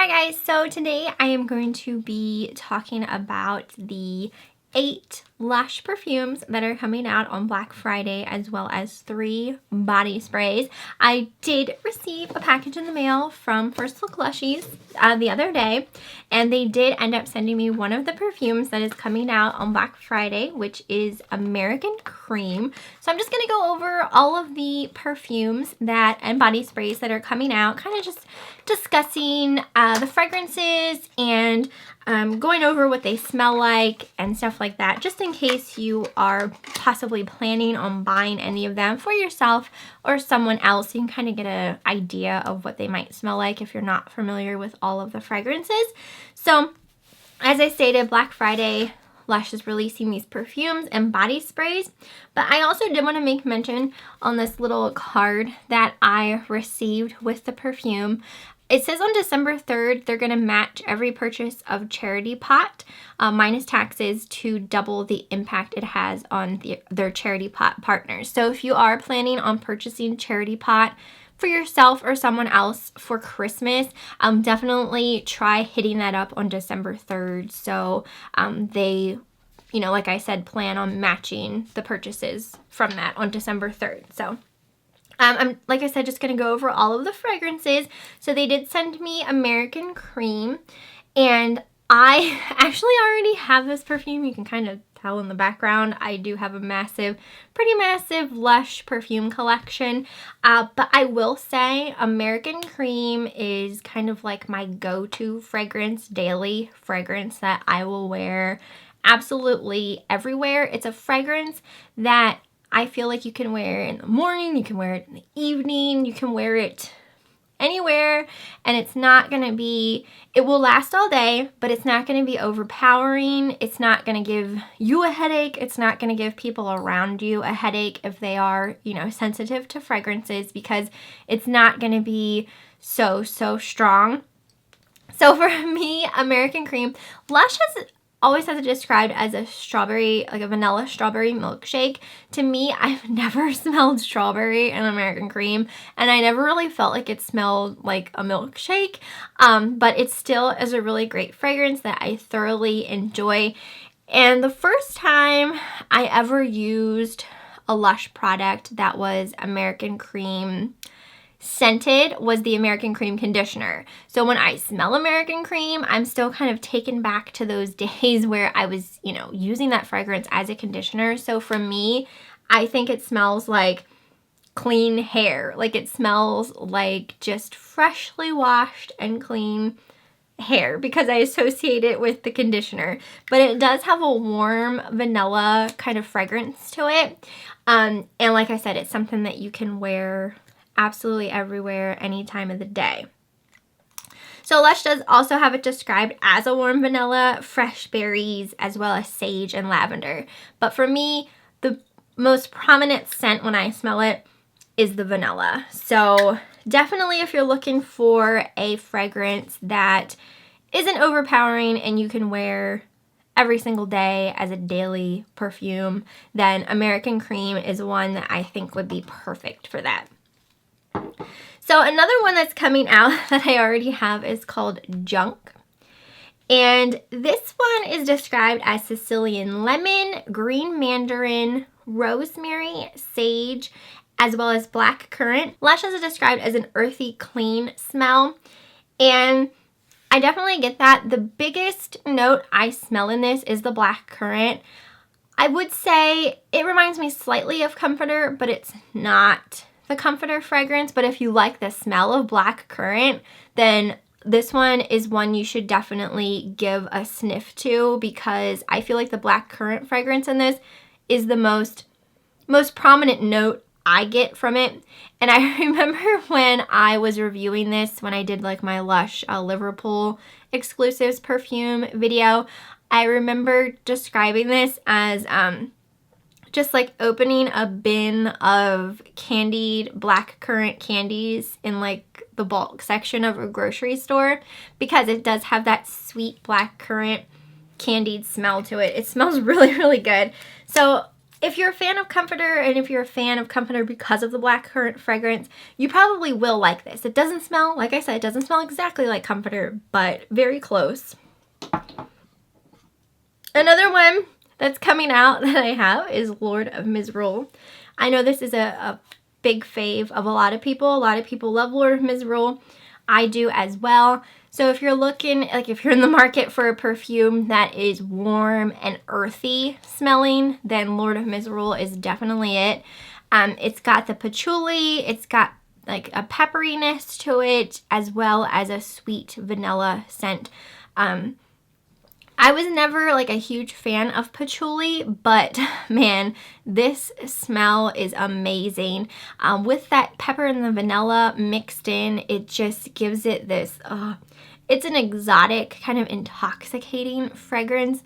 Hi guys, so today I am going to be talking about the 8 Lush perfumes that are coming out on Black Friday, as well as 3 body sprays. I did receive a package in the mail from First Look Lushies the other day, and they did end up sending me one of the perfumes that is coming out on Black Friday, which is American Cream. So I'm just going to go over all of the perfumes and body sprays that are coming out, kind of just discussing the fragrances and going over what they smell like and stuff like that, just in case you are possibly planning on buying any of them for yourself or someone else. You can kind of get an idea of what they might smell like if you're not familiar with all of the fragrances. So, as I stated, Black Friday, Lush is releasing these perfumes and body sprays, but I also did want to make mention on this little card that I received with the perfume. It says on December 3rd, they're going to match every purchase of Charity Pot minus taxes to double the impact it has on their Charity Pot partners. So if you are planning on purchasing Charity Pot for yourself or someone else for Christmas, definitely try hitting that up on December 3rd. So they, like I said, plan on matching the purchases from that on December 3rd. So I'm, like I said, just going to go over all of the fragrances. So they did send me American Cream, and I actually already have this perfume. You can kind of tell in the background. I do have a pretty massive Lush perfume collection, but I will say American Cream is kind of like my go-to fragrance, daily fragrance that I will wear absolutely everywhere. It's a fragrance that I feel like you can wear it in the morning, you can wear it in the evening, you can wear it anywhere, and it's not going to be, it will last all day, but it's not going to be overpowering. It's not going to give you a headache. It's not going to give people around you a headache if they are, sensitive to fragrances, because it's not going to be so strong. So for me, American Cream, Lush always has it described as a strawberry, like a vanilla strawberry milkshake. To me, I've never smelled strawberry in American Cream, and I never really felt like it smelled like a milkshake, but it still is a really great fragrance that I thoroughly enjoy. And the first time I ever used a Lush product that was American Cream scented was the American Cream conditioner. So when I smell American Cream, I'm still kind of taken back to those days where I was, using that fragrance as a conditioner. So for me, I think it smells like clean hair. Like it smells like just freshly washed and clean hair, because I associate it with the conditioner. But it does have a warm vanilla kind of fragrance to it. And like I said, it's something that you can wear absolutely everywhere, any time of the day. So Lush does also have it described as a warm vanilla, fresh berries, as well as sage and lavender. But for me, the most prominent scent when I smell it is the vanilla. So definitely if you're looking for a fragrance that isn't overpowering and you can wear every single day as a daily perfume, then American Cream is one that I think would be perfect for that. So another one that's coming out that I already have is called Junk. And this one is described as Sicilian lemon, green mandarin, rosemary, sage, as well as black currant. Lush has it described as an earthy, clean smell. And I definitely get that. The biggest note I smell in this is the black currant. I would say it reminds me slightly of Comforter, but it's not the Comforter fragrance. But if you like the smell of black currant, then this one is one you should definitely give a sniff to, because I feel like the black currant fragrance in this is the most prominent note I get from it. And I remember when I was reviewing this, when I did like my Lush Liverpool exclusives perfume video, I remember describing this as just like opening a bin of candied black currant candies in like the bulk section of a grocery store, because it does have that sweet black currant candied smell to it. It smells really good. So if you're a fan of Comforter, and if you're a fan of Comforter because of the blackcurrant fragrance, you probably will like this. It doesn't smell, like I said, it doesn't smell exactly like Comforter, but very close. Another one that's coming out that I have is Lord of Misrule. I know this is a big fave of a lot of people. A lot of people love Lord of Misrule. I do as well. So if you're looking, like if you're in the market for a perfume that is warm and earthy smelling, then Lord of Misrule is definitely it. It's got the patchouli, it's got like a pepperiness to it, as well as a sweet vanilla scent. I was never like a huge fan of patchouli, but man, this smell is amazing. With that pepper and the vanilla mixed in, it just gives it this, it's an exotic, kind of intoxicating fragrance.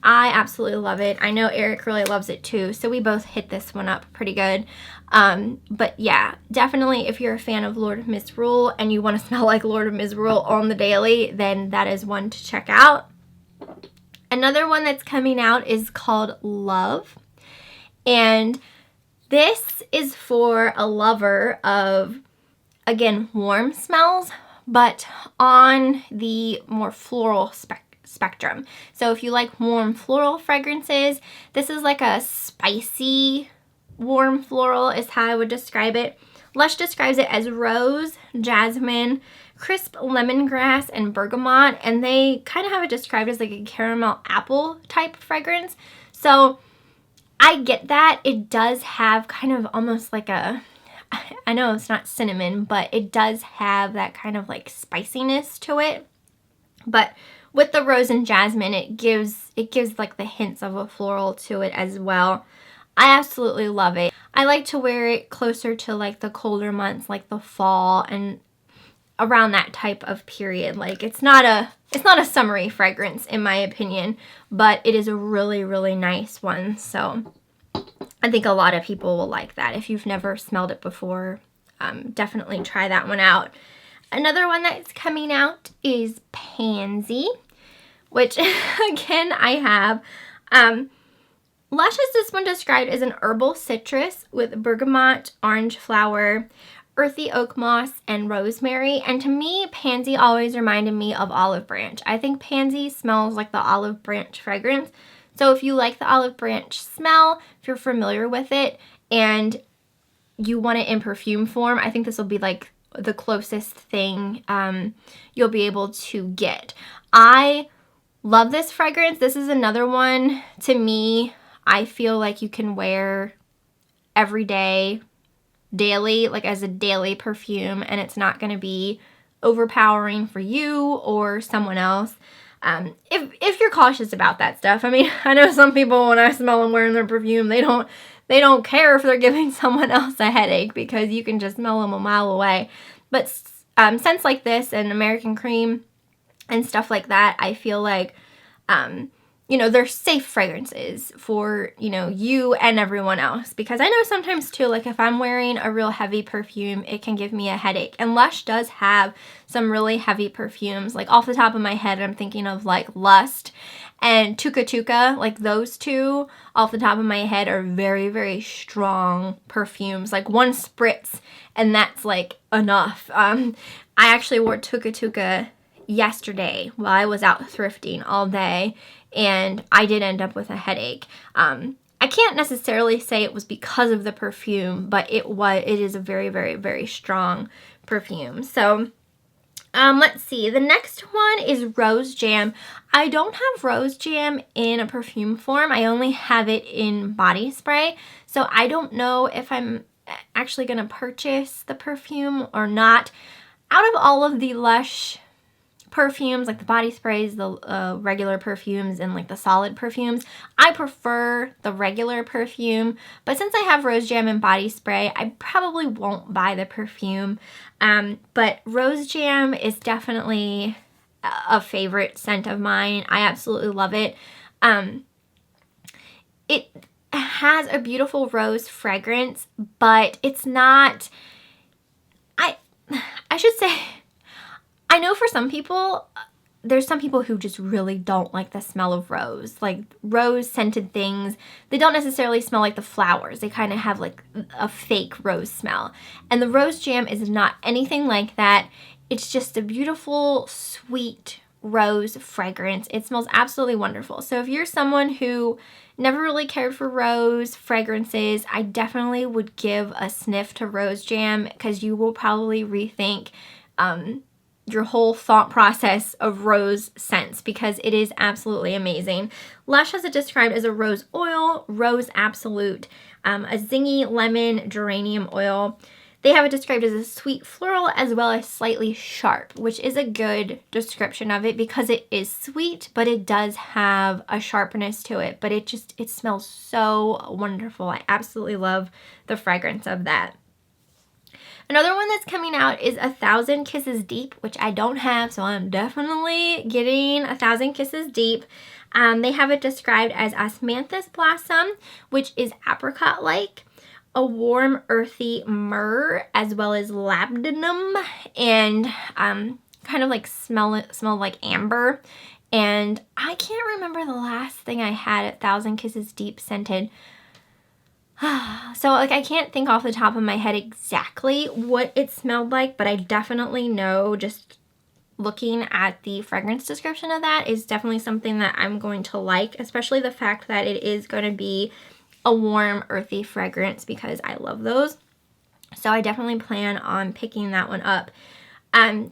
I absolutely love it. I know Eric really loves it too, so we both hit this one up pretty good. But yeah, definitely if you're a fan of Lord of Misrule and you want to smell like Lord of Misrule on the daily, then that is one to check out. Another one that's coming out is called Love, and this is for a lover of, again, warm smells, but on the more floral spectrum. So if you like warm floral fragrances, this is like a spicy warm floral is how I would describe it. Lush describes it as rose, jasmine, crisp lemongrass, and bergamot, and they kind of have it described as like a caramel apple type fragrance. So I get that. It does have kind of almost like a, I know it's not cinnamon, but it does have that kind of like spiciness to it. But with the rose and jasmine, it gives like the hints of a floral to it as well. I absolutely love it. I like to wear it closer to like the colder months, like the fall and around that type of period. Like it's not a summery fragrance in my opinion, but it is a really, really nice one. So I think a lot of people will like that. If you've never smelled it before, definitely try that one out. Another one that's coming out is Pansy, which again I have. Lush has this one described as an herbal citrus with bergamot, orange flower, earthy oak moss, and rosemary. And to me, Pansy always reminded me of olive branch. I think Pansy smells like the olive branch fragrance. So if you like the olive branch smell, if you're familiar with it, and you want it in perfume form, I think this will be like the closest thing you'll be able to get. I love this fragrance. This is another one, to me, I feel like you can wear every day, daily, like as a daily perfume, and it's not going to be overpowering for you or someone else. If you're cautious about that stuff. I mean, I know some people, when I smell them wearing their perfume, they don't care if they're giving someone else a headache because you can just smell them a mile away. But scents like this and American Cream and stuff like that, I feel like, you know, they're safe fragrances for, you know, you and everyone else. Because I know sometimes too, like if I'm wearing a real heavy perfume, it can give me a headache. And Lush does have some really heavy perfumes. Like off the top of my head, I'm thinking of like Lust and Tuka Tuka. Like those two off the top of my head are very, very strong perfumes. Like one spritz and that's like enough. I actually wore Tuka Tuka yesterday while I was out thrifting all day, and I did end up with a headache. I can't necessarily say it was because of the perfume, but it is a very, very, very strong perfume. So let's see. The next one is Rose Jam. I don't have Rose Jam in a perfume form. I only have it in body spray. So I don't know if I'm actually going to purchase the perfume or not. Out of all of the Lush perfumes, like the body sprays, the regular perfumes, and like the solid perfumes, I prefer the regular perfume. But since I have Rose Jam and body spray, I probably won't buy the perfume. But Rose Jam is definitely a favorite scent of mine. I absolutely love it. It has a beautiful rose fragrance, but it's not, I should say, I know for some people, there's some people who just really don't like the smell of rose. Like rose scented things, they don't necessarily smell like the flowers. They kind of have like a fake rose smell. And the rose jam is not anything like that. It's just a beautiful, sweet rose fragrance. It smells absolutely wonderful. So if you're someone who never really cared for rose fragrances, I definitely would give a sniff to rose jam, because you will probably rethink your whole thought process of rose scents, because it is absolutely amazing. Lush has it described as a rose oil, rose absolute, a zingy lemon geranium oil. They have it described as a sweet floral as well as slightly sharp, which is a good description of it because it is sweet, but it does have a sharpness to it. But it smells so wonderful. I absolutely love the fragrance of that. Another one that's coming out is 1,000 Kisses Deep, which I don't have, so I'm definitely getting 1,000 Kisses Deep. They have it described as osmanthus blossom, which is apricot-like, a warm earthy myrrh, as well as labdanum, and kind of like smell like amber. And I can't remember the last thing I had at 1,000 Kisses Deep scented. So like I can't think off the top of my head exactly what it smelled like, but I definitely know, just looking at the fragrance description of that, is definitely something that I'm going to like, especially the fact that it is going to be a warm earthy fragrance, because I love those. So I definitely plan on picking that one up.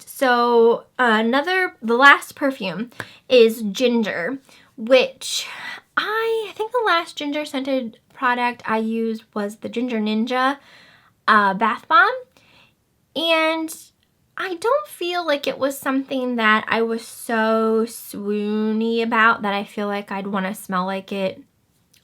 So the last perfume is Ginger, which I think the last ginger scented product I used was the Ginger Ninja bath bomb, and I don't feel like it was something that I was so swoony about that I feel like I'd want to smell like it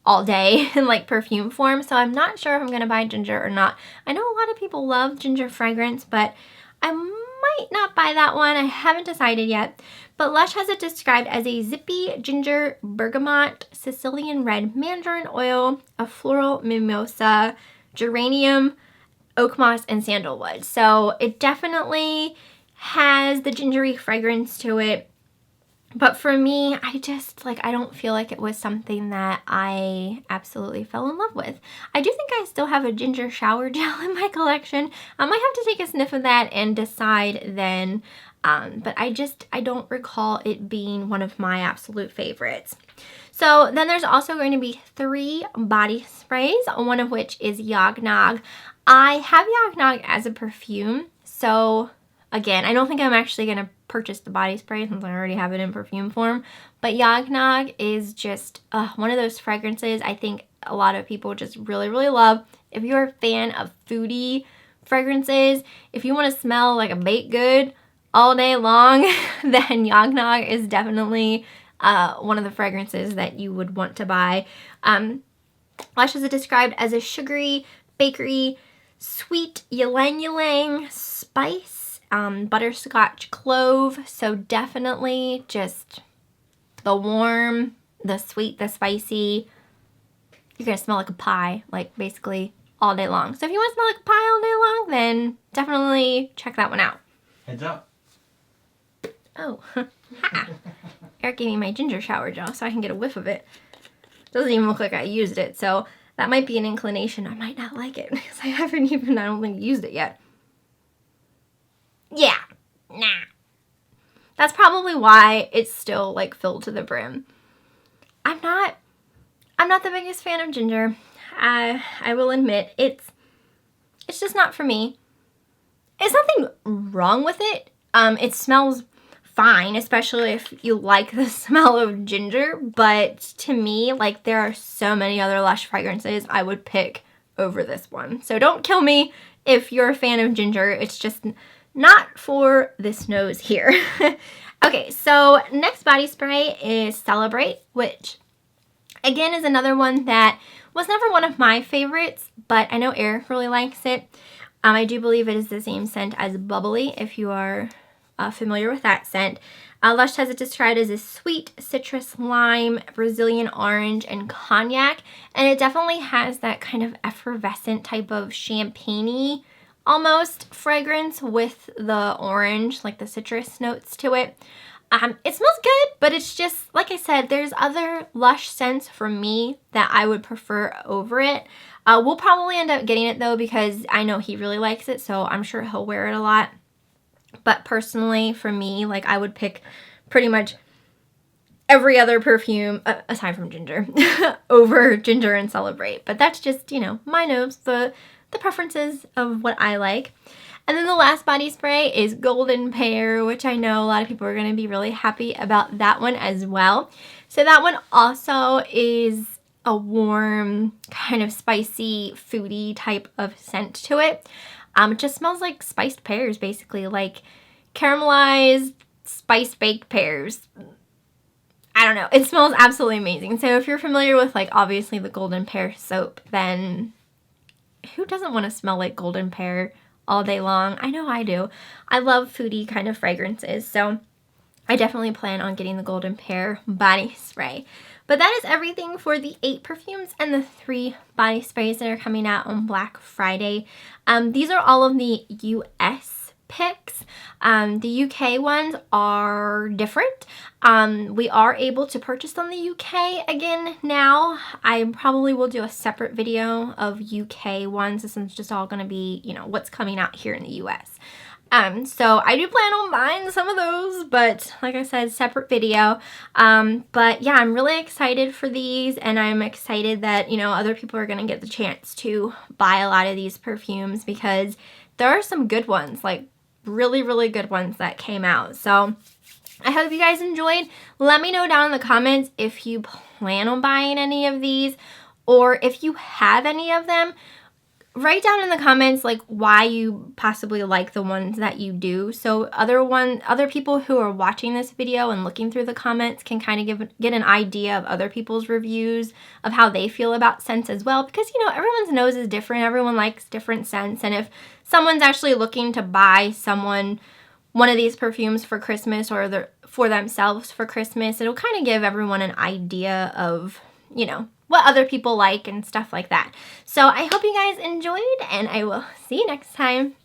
all day in like perfume form. So I'm not sure if I'm going to buy ginger or not. I know a lot of people love ginger fragrance, but I might not buy that one. I haven't decided yet. But Lush has it described as a zippy ginger bergamot Sicilian red mandarin oil, a floral mimosa, geranium, oak moss, and sandalwood. So it definitely has the gingery fragrance to it. But for me, I don't feel like it was something that I absolutely fell in love with. I do think I still have a ginger shower gel in my collection. I might have to take a sniff of that and decide then. But I don't recall it being one of my absolute favorites. So then there's also going to be 3 body sprays, one of which is Yog Nog. I have Yog Nog as a perfume, so again, I don't think I'm actually going to purchase the body spray since I already have it in perfume form. But Yog Nog is just one of those fragrances I think a lot of people just really, really love. If you're a fan of foodie fragrances, if you want to smell like a baked good all day long, then Yog Nog is definitely one of the fragrances that you would want to buy. Lush has it described as a sugary, bakery, sweet ylang-ylang spice, butterscotch clove. So definitely just the warm, the sweet, the spicy. You're going to smell like a pie, like basically all day long. So if you want to smell like a pie all day long, then definitely check that one out. Heads up. Oh, ha. Eric gave me my ginger shower gel so I can get a whiff of it. Doesn't even look like I used it, so that might be an inclination. I might not like it because I don't think used it yet. Yeah, nah. That's probably why it's still like filled to the brim. I'm not the biggest fan of ginger. I will admit it's just not for me. There's nothing wrong with it. It smells fine, especially if you like the smell of ginger, but to me, like, there are so many other Lush fragrances I would pick over this one. So don't kill me if you're a fan of ginger. It's just not for this nose here. Okay, so next body spray is Celebrate, which again is another one that was never one of my favorites, but I know Eric really likes it. I do believe it is the same scent as Bubbly, if you are familiar with that scent. Lush has it described as a sweet citrus lime, Brazilian orange, and cognac. And it definitely has that kind of effervescent type of champagne-y almost fragrance with the orange, like the citrus notes to it. It smells good, but it's just, like I said, there's other Lush scents for me that I would prefer over it. We'll probably end up getting it though because I know he really likes it, so I'm sure he'll wear it a lot. But personally, for me, like I would pick pretty much every other perfume, aside from Ginger, over Ginger and Celebrate. But that's just, you know, my nose, the preferences of what I like. And then the last body spray is Golden Pear, which I know a lot of people are going to be really happy about that one as well. So that one also is a warm, kind of spicy, foodie type of scent to it. It just smells like spiced pears, basically, like caramelized, spiced baked pears. I don't know. It smells absolutely amazing. So if you're familiar with, like, obviously the Golden Pear soap, then who doesn't want to smell like Golden Pear all day long? I know I do. I love foodie kind of fragrances, so I definitely plan on getting the Golden Pear body spray. But that is everything for the 8 perfumes and the 3 body sprays that are coming out on Black Friday. These are all of the US picks. The UK ones are different. We are able to purchase on the UK again now. I probably will do a separate video of UK ones. This is just all going to be, you know, what's coming out here in the US. So I do plan on buying some of those, but like I said, separate video. But yeah, I'm really excited for these, and I'm excited that, you know, other people are going to get the chance to buy a lot of these perfumes because there are some good ones, like really, really good ones that came out. So I hope you guys enjoyed. Let me know down in the comments if you plan on buying any of these, or if you have any of them. Write down in the comments like why you possibly like the ones that you do, so other people who are watching this video and looking through the comments can kind of get an idea of other people's reviews of how they feel about scents as well, because, you know, everyone's nose is different, everyone likes different scents, and if someone's actually looking to buy someone one of these perfumes for Christmas or for themselves for Christmas, it'll kind of give everyone an idea of, you know, what other people like and stuff like that. So I hope you guys enjoyed, and I will see you next time.